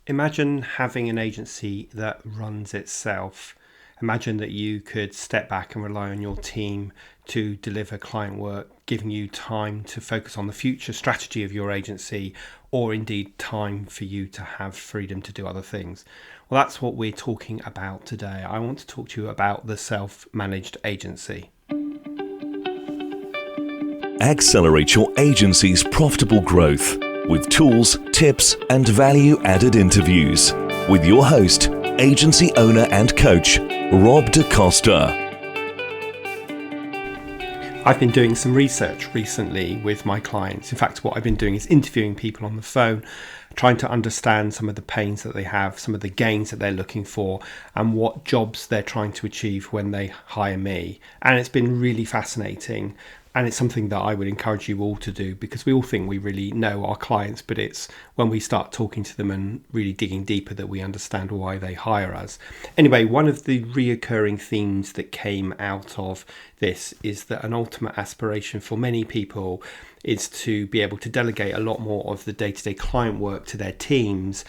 Imagine having an agency that runs itself. Imagine that you could step back and rely on your team to deliver client work, giving you time to focus on the future strategy of your agency, or indeed time for you to have freedom to do other things. Well, that's what we're talking about today. I want to talk to you about the self-managed agency. Accelerate your agency's profitable growth with tools, tips, and value-added interviews with your host, agency owner and coach, Rob DaCosta. I've been doing some research recently with my clients. In fact, what I've been doing is interviewing people on the phone, trying to understand some of the pains that they have, some of the gains that they're looking for, and what jobs they're trying to achieve when they hire me. And it's been really fascinating. And it's something that I would encourage you all to do, because we all think we really know our clients, but it's when we start talking to them and really digging deeper that we understand why they hire us. Anyway, one of the reoccurring themes that came out of this is that an ultimate aspiration for many people is to be able to delegate a lot more of the day-to-day client work to their teams,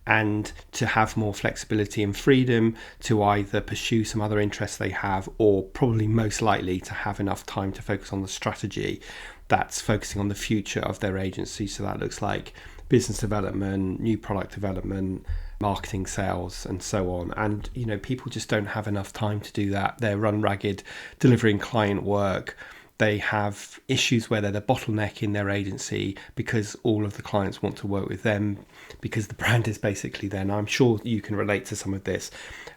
and to have more flexibility and freedom to either pursue some other interests they have, or probably most likely to have enough time to focus on the strategy that's focusing on the future of their agency. So that looks like business development, new product development, marketing, sales, and so on. And people just don't have enough time to do that. They're run ragged delivering client work. They have issues where they're the bottleneck in their agency because all of the clients want to work with them, because the brand is basically there. Now, I'm sure you can relate to some of this.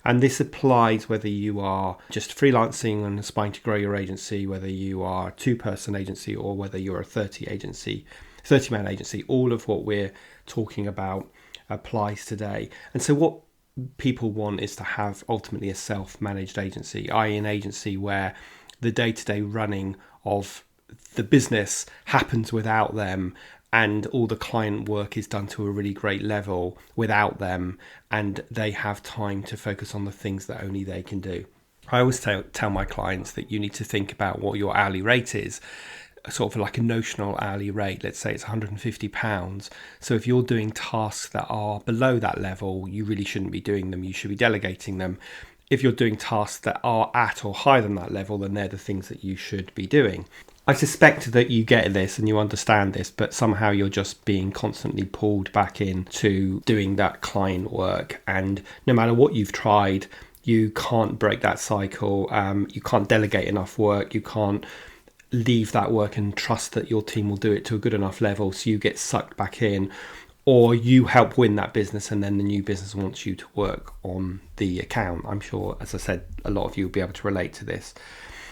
And this applies whether you are just freelancing and aspiring to grow your agency, whether you are a two-person agency, or whether you're a 30-man agency. All of what we're talking about applies today. And so what people want is to have ultimately a self-managed agency, i.e. an agency where the day-to-day running of the business happens without them, and all the client work is done to a really great level without them, and they have time to focus on the things that only they can do. I always tell my clients that you need to think about what your hourly rate is, sort of like a notional hourly rate. Let's say it's £150. So if you're doing tasks that are below that level, you really shouldn't be doing them. You should be delegating them. If you're doing tasks that are at or higher than that level, then they're the things that you should be doing. I suspect that you get this and you understand this, but somehow you're just being constantly pulled back into doing that client work. And no matter what you've tried, you can't break that cycle. You can't delegate enough work. You can't leave that work and trust that your team will do it to a good enough level, so you get sucked back in. Or you help win that business and then the new business wants you to work on the account. I'm sure, as I said, a lot of you will be able to relate to this.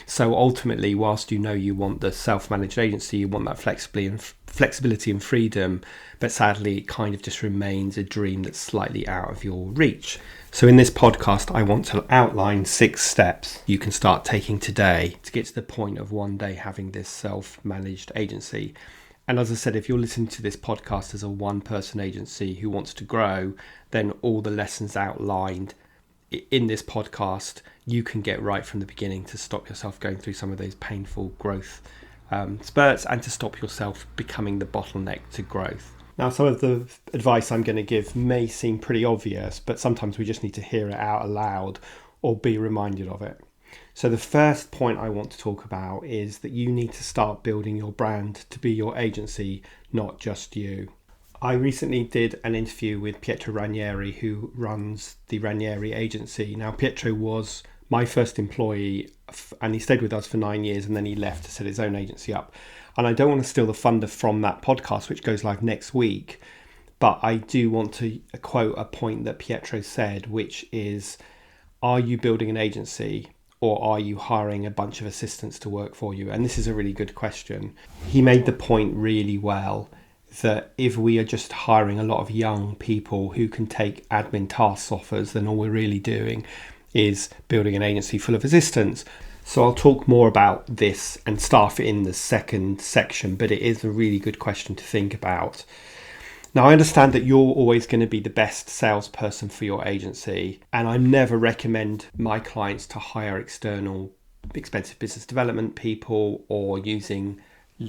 So ultimately, whilst you want the self-managed agency, you want that flexibility and freedom, but sadly it kind of just remains a dream that's slightly out of your reach. So in this podcast, I want to outline 6 steps you can start taking today to get to the point of one day having this self-managed agency. And as I said, if you're listening to this podcast as a one-person agency who wants to grow, then all the lessons outlined in this podcast, you can get right from the beginning to stop yourself going through some of those painful growth spurts, and to stop yourself becoming the bottleneck to growth. Now, some of the advice I'm going to give may seem pretty obvious, but sometimes we just need to hear it out aloud or be reminded of it. So the first point I want to talk about is that you need to start building your brand to be your agency, not just you. I recently did an interview with Pietro Ranieri, who runs the Ranieri agency. Now, Pietro was my first employee, and he stayed with us for 9 years, and then he left to set his own agency up. And I don't want to steal the thunder from that podcast, which goes live next week, but I do want to quote a point that Pietro said, which is, are you building an agency, or are you hiring a bunch of assistants to work for you? And this is a really good question. He made the point really well that if we are just hiring a lot of young people who can take admin tasks off us, then all we're really doing is building an agency full of assistants. So I'll talk more about this and staff in the second section, but it is a really good question to think about. Now, I understand that you're always going to be the best salesperson for your agency, and I never recommend my clients to hire external expensive business development people or using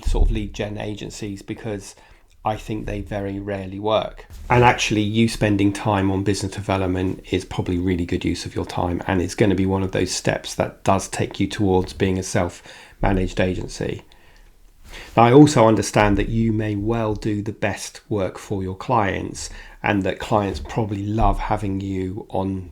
sort of lead gen agencies, because I think they very rarely work. And actually, you spending time on business development is probably really good use of your time, and it's going to be one of those steps that does take you towards being a self-managed agency. Now, I also understand that you may well do the best work for your clients, and that clients probably love having you on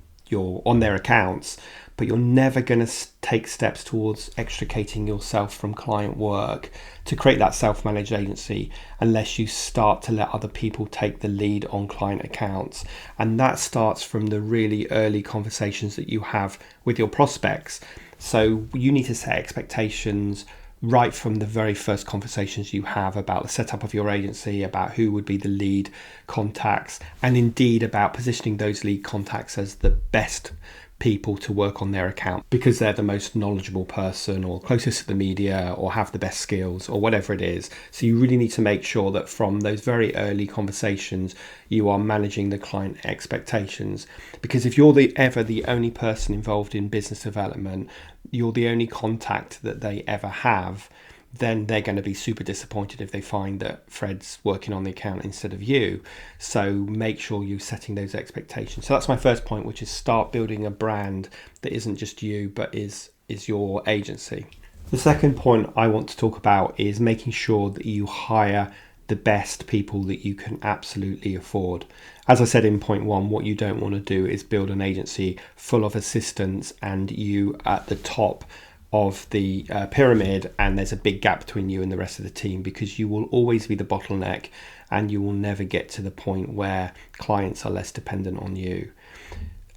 their accounts, but you're never going to take steps towards extricating yourself from client work to create that self-managed agency unless you start to let other people take the lead on client accounts. And that starts from the really early conversations that you have with your prospects. So you need to set expectations right from the very first conversations you have about the setup of your agency, about who would be the lead contacts, and indeed about positioning those lead contacts as the best people to work on their account because they're the most knowledgeable person or closest to the media or have the best skills or whatever it is. So you really need to make sure that from those very early conversations you are managing the client expectations, because if you're ever the only person involved in business development, you're the only contact that they ever have, then they're going to be super disappointed if they find that Fred's working on the account instead of you. So make sure you're setting those expectations. So that's my first point, which is start building a brand that isn't just you, but is your agency. The second point I want to talk about is making sure that you hire the best people that you can absolutely afford. As I said in point one, what you don't want to do is build an agency full of assistants and you at the top of the pyramid, and there's a big gap between you and the rest of the team, because you will always be the bottleneck and you will never get to the point where clients are less dependent on you.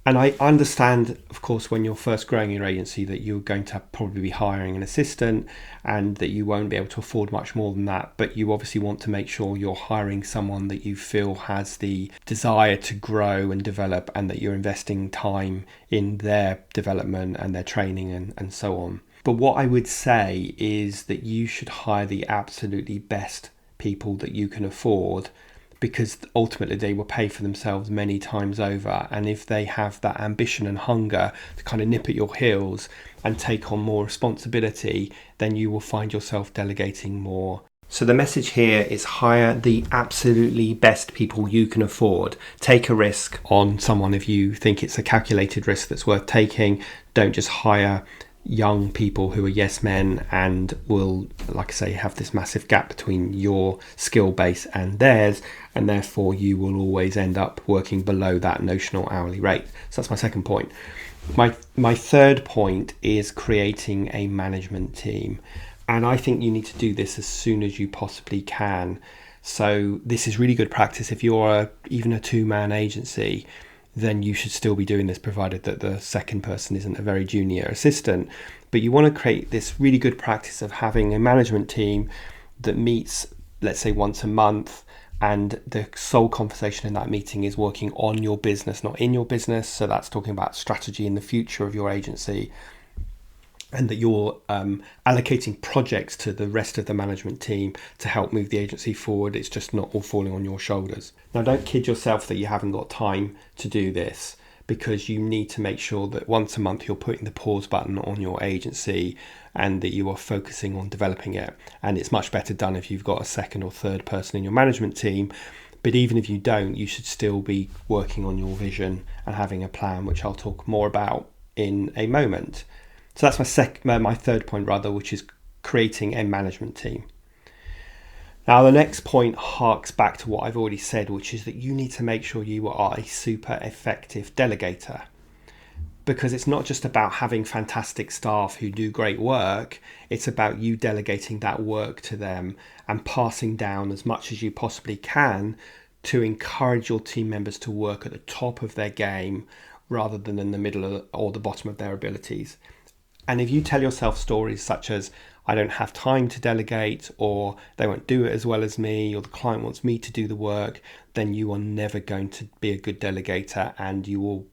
And I understand, of course, when you're first growing your agency that you're going to probably be hiring an assistant and that you won't be able to afford much more than that, but you obviously want to make sure you're hiring someone that you feel has the desire to grow and develop, and that you're investing time in their development and their training and so on. But what I would say is that you should hire the absolutely best people that you can afford, because ultimately they will pay for themselves many times over. And if they have that ambition and hunger to kind of nip at your heels and take on more responsibility, then you will find yourself delegating more. So the message here is hire the absolutely best people you can afford. Take a risk on someone if you think it's a calculated risk that's worth taking. Don't just hire young people who are yes men and will, like I say, have this massive gap between your skill base and theirs, and therefore you will always end up working below that notional hourly rate. So that's my second point. My third point is creating a management team, and I think you need to do this as soon as you possibly can. So this is really good practice. If you're even a two-man agency, then you should still be doing this, provided that the second person isn't a very junior assistant. But you want to create this really good practice of having a management team that meets, let's say, once a month, and the sole conversation in that meeting is working on your business, not in your business. So that's talking about strategy in the future of your agency, and that you're allocating projects to the rest of the management team to help move the agency forward. It's just not all falling on your shoulders. Now, don't kid yourself that you haven't got time to do this, because you need to make sure that once a month you're putting the pause button on your agency and that you are focusing on developing it. And it's much better done if you've got a second or third person in your management team. But even if you don't, you should still be working on your vision and having a plan, which I'll talk more about in a moment. So that's my third point, which is creating a management team. Now, the next point harks back to what I've already said, which is that you need to make sure you are a super effective delegator, because it's not just about having fantastic staff who do great work. It's about you delegating that work to them and passing down as much as you possibly can to encourage your team members to work at the top of their game rather than in the middle or the bottom of their abilities. And if you tell yourself stories such as, I don't have time to delegate, or they won't do it as well as me, or the client wants me to do the work, then you are never going to be a good delegator and you will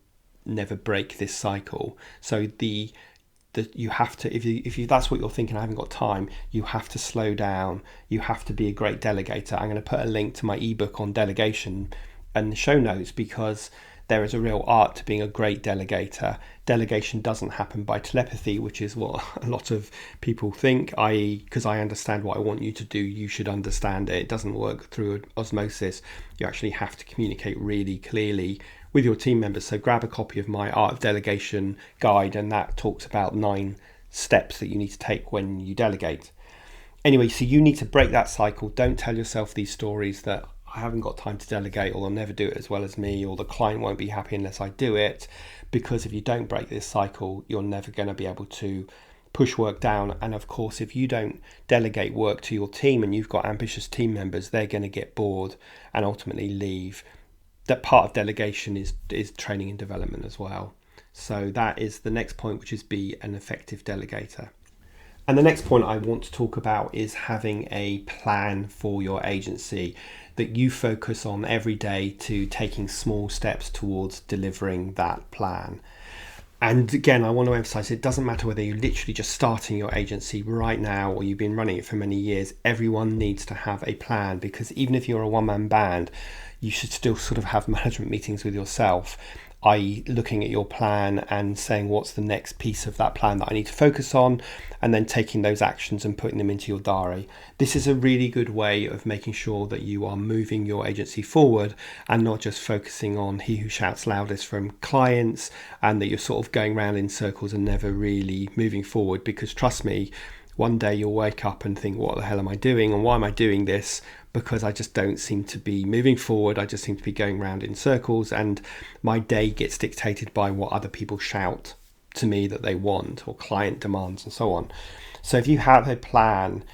never break this cycle. So you have to, if you that's what you're thinking, I haven't got time, you have to slow down. You have to be a great delegator. I'm going to put a link to my ebook on delegation in the show notes, because there is a real art to being a great delegator. Delegation doesn't happen by telepathy, which is what a lot of people think, i.e., because I understand what I want you to do, you should understand it. It doesn't work through osmosis. You actually have to communicate really clearly with your team members. So grab a copy of my Art of Delegation guide, and that talks about 9 steps that you need to take when you delegate. Anyway, so you need to break that cycle. Don't tell yourself these stories that I haven't got time to delegate, or they'll never do it as well as me, or the client won't be happy unless I do it. Because if you don't break this cycle, you're never going to be able to push work down. And of course, if you don't delegate work to your team and you've got ambitious team members, they're going to get bored and ultimately leave. That part of delegation is training and development as well. So that is the next point, which is be an effective delegator. And the next point I want to talk about is having a plan for your agency that you focus on every day to taking small steps towards delivering that plan. And again, I want to emphasize, it doesn't matter whether you're literally just starting your agency right now or you've been running it for many years. Everyone needs to have a plan, because even if you're a one-man band, you should still sort of have management meetings with yourself, i.e. looking at your plan and saying what's the next piece of that plan that I need to focus on, and then taking those actions and putting them into your diary. This is a really good way of making sure that you are moving your agency forward and not just focusing on he who shouts loudest from clients, and that you're sort of going around in circles and never really moving forward. Because trust me, one day you'll wake up and think, what the hell am I doing, and why am I doing this? Because I just don't seem to be moving forward. I just seem to be going around in circles, and my day gets dictated by what other people shout to me that they want, or client demands, and so on. So if you have a plan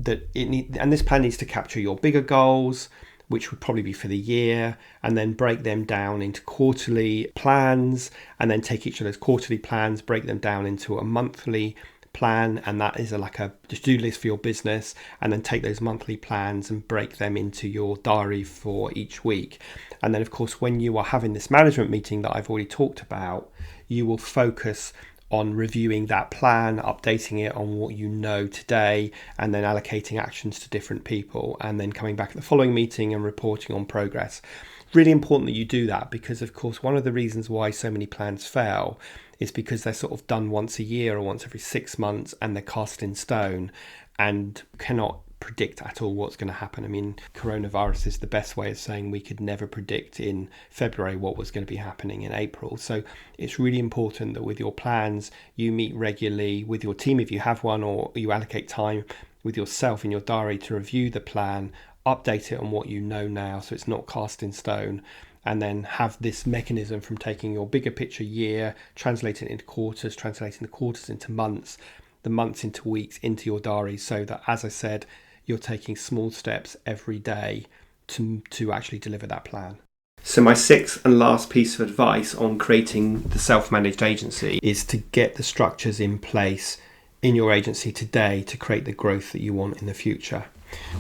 and this plan needs to capture your bigger goals, which would probably be for the year, and then break them down into quarterly plans, and then take each of those quarterly plans, break them down into a monthly plan, and that is like a to-do list for your business, and then take those monthly plans and break them into your diary for each week. And then of course, when you are having this management meeting that I've already talked about, you will focus on reviewing that plan, updating it on what you know today, and then allocating actions to different people, and then coming back at the following meeting and reporting on progress. Really important that you do that, because of course one of the reasons why so many plans fail is because they're sort of done once a year or once every 6 months, and they're cast in stone and cannot predict at all what's going to happen. I mean, coronavirus is the best way of saying we could never predict in February what was going to be happening in April. So it's really important that with your plans, you meet regularly with your team if you have one, or you allocate time with yourself in your diary to review the plan, update it on what you know now so it's not cast in stone, and then have this mechanism from taking your bigger picture year, translating it into quarters, translating the quarters into months, the months into weeks, into your diary, so that, as I said, you're taking small steps every day to actually deliver that plan. So my sixth and last piece of advice on creating the self-managed agency is to get the structures in place in your agency today to create the growth that you want in the future.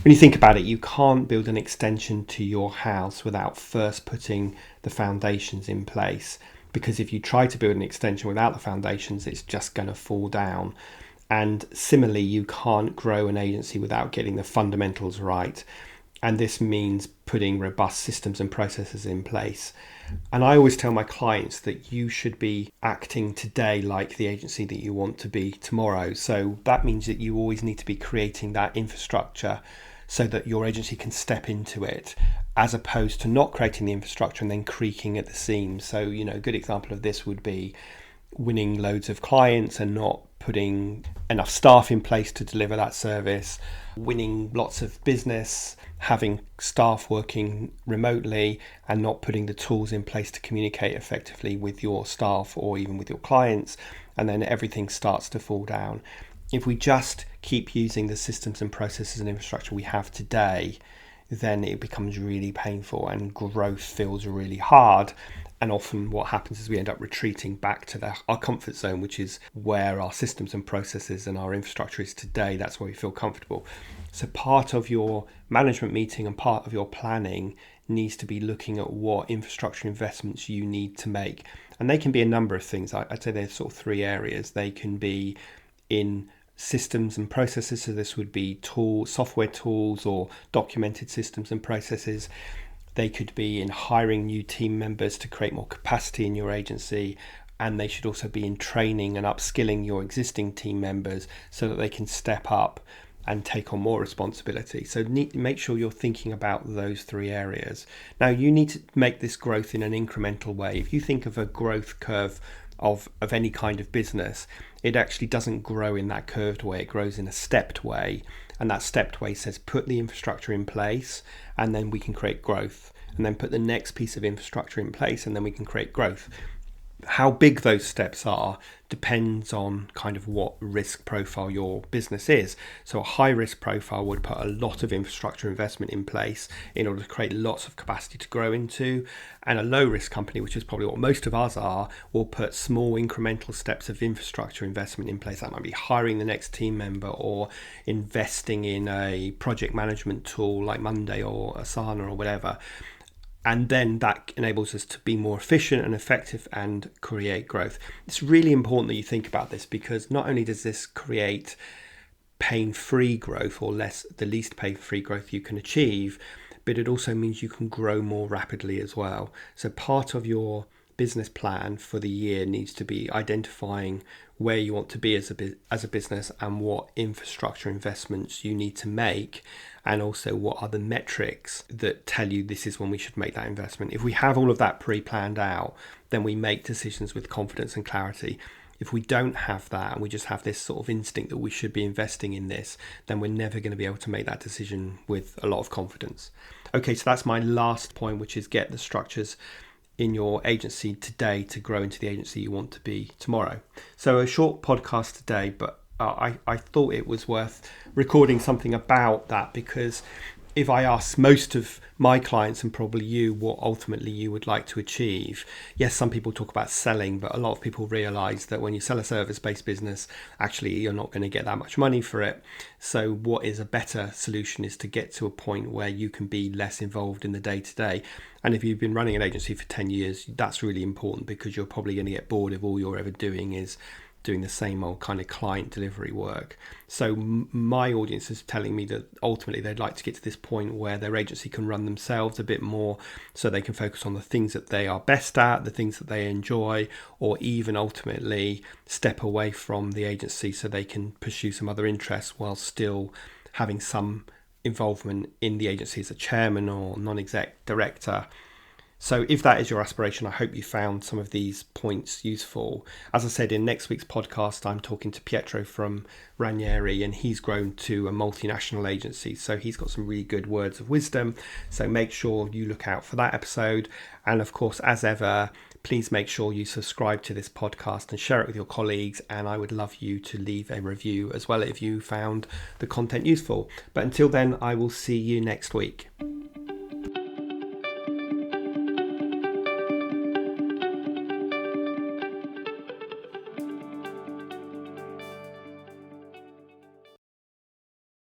When you think about it, you can't build an extension to your house without first putting the foundations in place, because if you try to build an extension without the foundations, it's just going to fall down. And similarly, you can't grow an agency without getting the fundamentals right. And this means putting robust systems and processes in place. And I always tell my clients that you should be acting today like the agency that you want to be tomorrow. So that means that you always need to be creating that infrastructure so that your agency can step into it, as opposed to not creating the infrastructure and then creaking at the seams. So, a good example of this would be winning loads of clients and not putting enough staff in place to deliver that service, winning lots of business, having staff working remotely and not putting the tools in place to communicate effectively with your staff or even with your clients, and then everything starts to fall down. If we just keep using the systems and processes and infrastructure we have today, then it becomes really painful and growth feels really hard. And often what happens is we end up retreating back to our comfort zone, which is where our systems and processes and our infrastructure is today. That's where we feel comfortable. So part of your management meeting and part of your planning needs to be looking at what infrastructure investments you need to make. And they can be a number of things. I'd say there's sort of 3 areas. They can be in systems and processes. So this would be software tools or documented systems and processes. They could be in hiring new team members to create more capacity in your agency. And they should also be in training and upskilling your existing team members so that they can step up and take on more responsibility. So make sure you're thinking about those three areas. Now, you need to make this growth in an incremental way. If you think of a growth curve of any kind of business, it actually doesn't grow in that curved way. It grows in a stepped way. And that stepped way says put the infrastructure in place and then we can create growth. And then put the next piece of infrastructure in place and then we can create growth. How big those steps are depends on kind of what risk profile your business is. So a high risk profile would put a lot of infrastructure investment in place in order to create lots of capacity to grow into. And a low risk company, which is probably what most of us are, will put small incremental steps of infrastructure investment in place. That might be hiring the next team member or investing in a project management tool like Monday or Asana or whatever. And then that enables us to be more efficient and effective and create growth. It's really important that you think about this, because not only does this create pain-free growth, or the least pain-free growth you can achieve, but it also means you can grow more rapidly as well. So part of your business plan for the year needs to be identifying where you want to be as a business and what infrastructure investments you need to make, and also what are the metrics that tell you this is when we should make that investment. If we have all of that pre-planned out, then we make decisions with confidence and clarity. If we don't have that and we just have this sort of instinct that we should be investing in this, then we're never going to be able to make that decision with a lot of confidence. Okay, so that's my last point, which is get the structures in your agency today to grow into the agency you want to be tomorrow. So a short podcast today, but I thought it was worth recording something about that, because if I ask most of my clients, and probably you, what ultimately you would like to achieve, yes, some people talk about selling, but a lot of people realize that when you sell a service-based business, actually you're not going to get that much money for it. So what is a better solution is to get to a point where you can be less involved in the day-to-day. And if you've been running an agency for 10 years, that's really important, because you're probably going to get bored if all you're ever doing is doing the same old kind of client delivery work. So my audience is telling me that ultimately they'd like to get to this point where their agency can run themselves a bit more, so they can focus on the things that they are best at, the things that they enjoy, or even ultimately step away from the agency so they can pursue some other interests while still having some involvement in the agency as a chairman or non-exec director. So if that is your aspiration, I hope you found some of these points useful. As I said, in next week's podcast, I'm talking to Pietro from Ranieri, and he's grown to a multinational agency. So he's got some really good words of wisdom. So make sure you look out for that episode. And of course, as ever, please make sure you subscribe to this podcast and share it with your colleagues. And I would love you to leave a review as well if you found the content useful. But until then, I will see you next week.